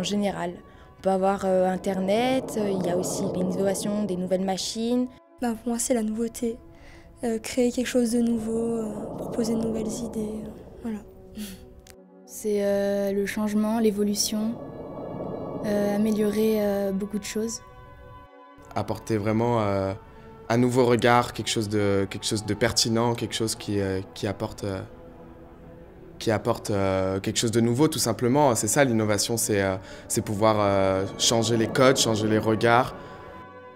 général. On peut avoir Internet, il y a aussi l'innovation des nouvelles machines. Pour moi, c'est la nouveauté. Créer quelque chose de nouveau, proposer de nouvelles idées, voilà. C'est le changement, l'évolution, améliorer beaucoup de choses. Apporter vraiment un nouveau regard, quelque chose de pertinent, quelque chose qui apporte quelque chose de nouveau tout simplement. C'est ça l'innovation, c'est pouvoir changer les codes, changer les regards.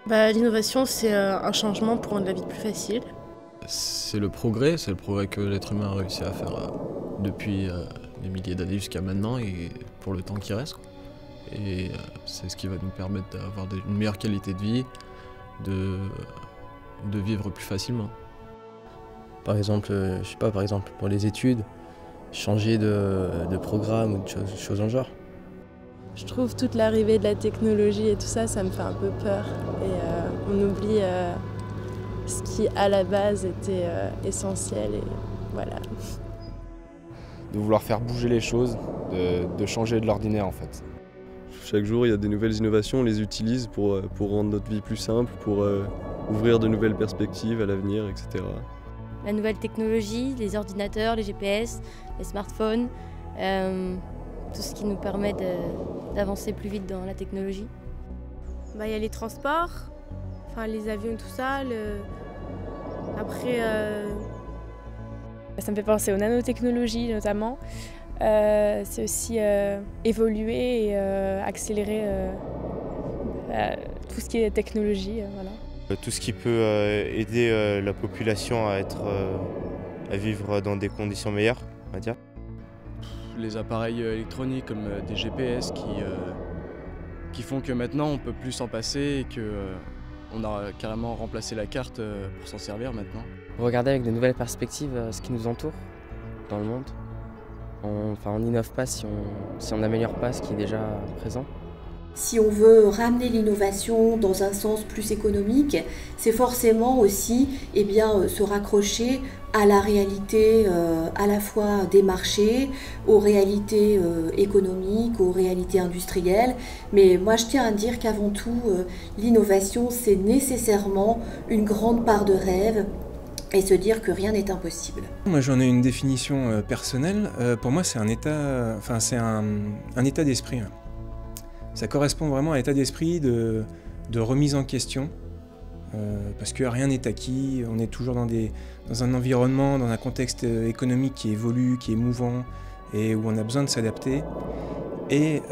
L'innovation, c'est un changement pour rendre la vie plus facile. C'est le progrès que l'être humain a réussi à faire depuis des milliers d'années jusqu'à maintenant et pour le temps qui reste. Et c'est ce qui va nous permettre d'avoir une meilleure qualité de vie, de vivre plus facilement. Par exemple, pour les études, changer de programme ou de choses en genre. Je trouve toute l'arrivée de la technologie et tout ça, ça me fait un peu peur. Et on oublie ce qui, à la base, était essentiel. Et voilà. De vouloir faire bouger les choses, de changer de l'ordinaire en fait. Chaque jour, il y a des nouvelles innovations, on les utilise pour rendre notre vie plus simple, pour ouvrir de nouvelles perspectives à l'avenir, etc. La nouvelle technologie, les ordinateurs, les GPS, les smartphones, tout ce qui nous permet d'avancer plus vite dans la technologie. Il y a les transports, les avions et tout ça. Après, ça me fait penser aux nanotechnologies notamment. C'est aussi évoluer et accélérer tout ce qui est technologie. Voilà. Tout ce qui peut aider la population à vivre dans des conditions meilleures, on va dire. Les appareils électroniques comme des GPS qui font que maintenant on ne peut plus s'en passer et qu'on a carrément remplacé la carte pour s'en servir maintenant. Regarder avec de nouvelles perspectives ce qui nous entoure dans le monde. On n'innove pas si on n'améliore pas ce qui est déjà présent. Si on veut ramener l'innovation dans un sens plus économique, c'est forcément aussi se raccrocher à la réalité à la fois des marchés, aux réalités économiques, aux réalités industrielles. Mais moi je tiens à dire qu'avant tout, l'innovation c'est nécessairement une grande part de rêve et se dire que rien n'est impossible. Moi j'en ai une définition personnelle. Pour moi c'est un état d'esprit. Ça correspond vraiment à l'état d'esprit de remise en question, parce que rien n'est acquis, on est toujours dans un environnement, dans un contexte économique qui évolue, qui est mouvant, et où on a besoin de s'adapter. Et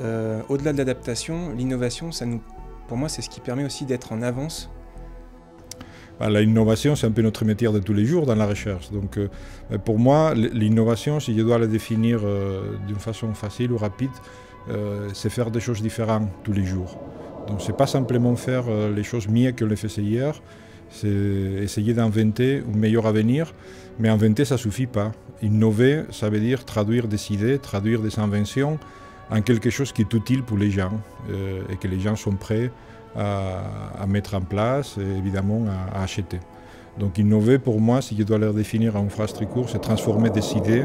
au-delà de l'adaptation, l'innovation, pour moi, c'est ce qui permet aussi d'être en avance. L'innovation, c'est un peu notre métier de tous les jours dans la recherche. Donc, pour moi, l'innovation, si je dois la définir d'une façon facile ou rapide, c'est faire des choses différentes tous les jours. Donc c'est pas simplement faire les choses mieux que les faisait hier, c'est essayer d'inventer un meilleur avenir, mais inventer ça suffit pas. Innover, ça veut dire traduire des idées, traduire des inventions en quelque chose qui est utile pour les gens et que les gens sont prêts à mettre en place et évidemment à acheter. Donc innover pour moi, si je dois le définir en une phrase très courte, c'est transformer des idées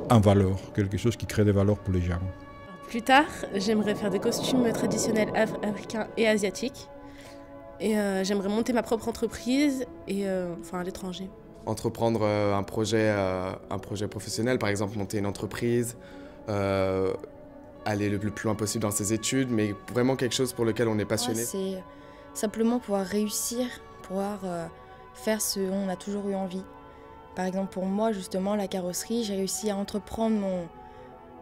en valeur, quelque chose qui crée des valeurs pour les gens. Plus tard, j'aimerais faire des costumes traditionnels africains et asiatiques. Et j'aimerais monter ma propre entreprise à l'étranger. Entreprendre un projet professionnel, par exemple monter une entreprise, aller le plus loin possible dans ses études, mais vraiment quelque chose pour lequel on est passionné. C'est simplement pouvoir réussir, pouvoir faire ce dont on a toujours eu envie. Par exemple pour moi justement la carrosserie, j'ai réussi à entreprendre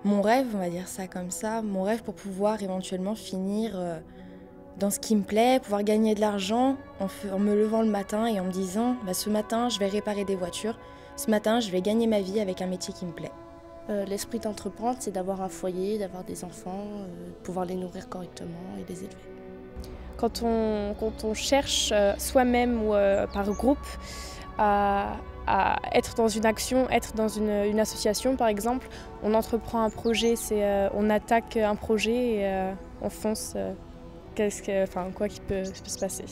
mon rêve, on va dire ça comme ça, mon rêve pour pouvoir éventuellement finir dans ce qui me plaît, pouvoir gagner de l'argent en me levant le matin et en me disant ce matin je vais réparer des voitures, ce matin je vais gagner ma vie avec un métier qui me plaît. L'esprit d'entreprendre, c'est d'avoir un foyer, d'avoir des enfants, pouvoir les nourrir correctement et les élever. Quand on cherche soi-même ou par groupe à être dans une action, être dans une association par exemple, on entreprend un projet, on attaque un projet et on fonce. Quoi qui peut se passer.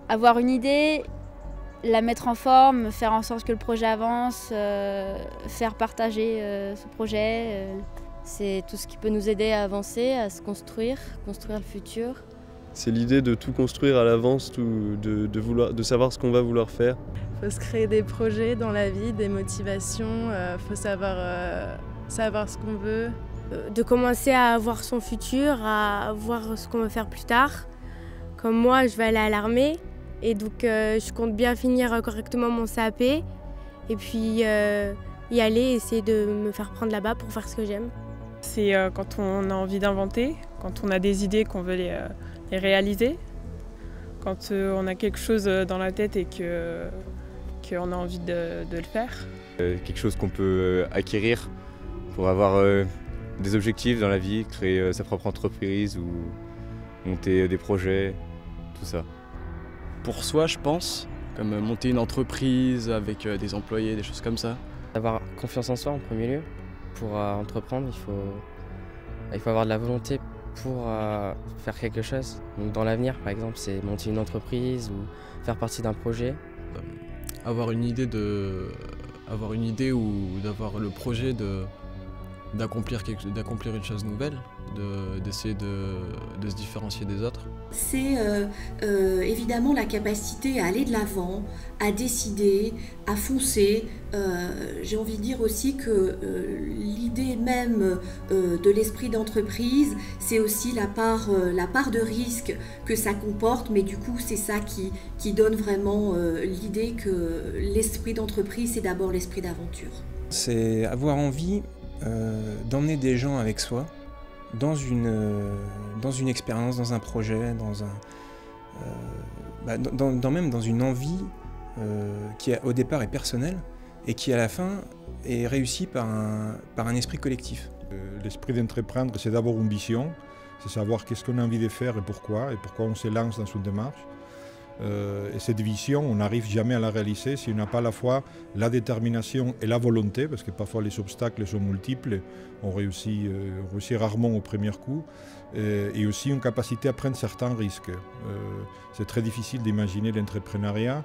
Avoir une idée, la mettre en forme, faire en sorte que le projet avance, faire partager ce projet, C'est tout ce qui peut nous aider à avancer, à se construire le futur. C'est l'idée de tout construire à l'avance, de savoir ce qu'on va vouloir faire. Il faut se créer des projets dans la vie, des motivations, faut savoir ce qu'on veut. De commencer à voir son futur, à voir ce qu'on veut faire plus tard. Comme moi, je vais aller à l'armée et donc je compte bien finir correctement mon CAP et puis y aller, essayer de me faire prendre là-bas pour faire ce que j'aime. C'est quand on a envie d'inventer, quand on a des idées qu'on veut les réaliser, quand on a quelque chose dans la tête et qu'on a envie de le faire. Quelque chose qu'on peut acquérir pour avoir des objectifs dans la vie, créer sa propre entreprise ou monter des projets, tout ça. Pour soi, je pense, comme monter une entreprise avec des employés, des choses comme ça. Avoir confiance en soi en premier lieu. Pour entreprendre, il faut avoir de la volonté pour faire quelque chose. Donc dans l'avenir, par exemple, c'est monter une entreprise ou faire partie d'un projet. Avoir une idée ou d'avoir le projet d'accomplir une chose nouvelle, d'essayer de se différencier des autres. C'est évidemment la capacité à aller de l'avant, à décider, à foncer. J'ai envie de dire aussi que l'idée même de l'esprit d'entreprise, c'est aussi la part de risque que ça comporte, mais du coup c'est ça qui donne vraiment l'idée que l'esprit d'entreprise, c'est d'abord l'esprit d'aventure. C'est avoir envie d'emmener des gens avec soi dans une expérience, dans un projet, même dans une envie qui au départ est personnelle et qui à la fin est réussie par un esprit collectif. L'esprit d'entreprendre, c'est d'abord une vision, c'est savoir qu'est-ce qu'on a envie de faire et pourquoi on se lance dans une démarche. Et cette vision, on n'arrive jamais à la réaliser si on n'a pas à la fois la détermination et la volonté, parce que parfois les obstacles sont multiples, on réussit rarement au premier coup, et aussi une capacité à prendre certains risques. C'est très difficile d'imaginer l'entrepreneuriat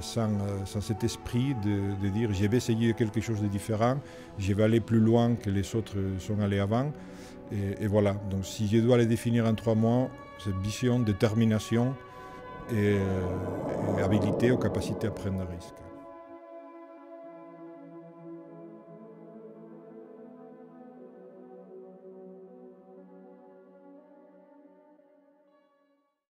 sans cet esprit de dire je vais essayer quelque chose de différent, je vais aller plus loin que les autres sont allés avant, et voilà. Donc si je dois les définir en 3 mots, c'est vision, détermination, et habilité aux capacités à prendre des risques.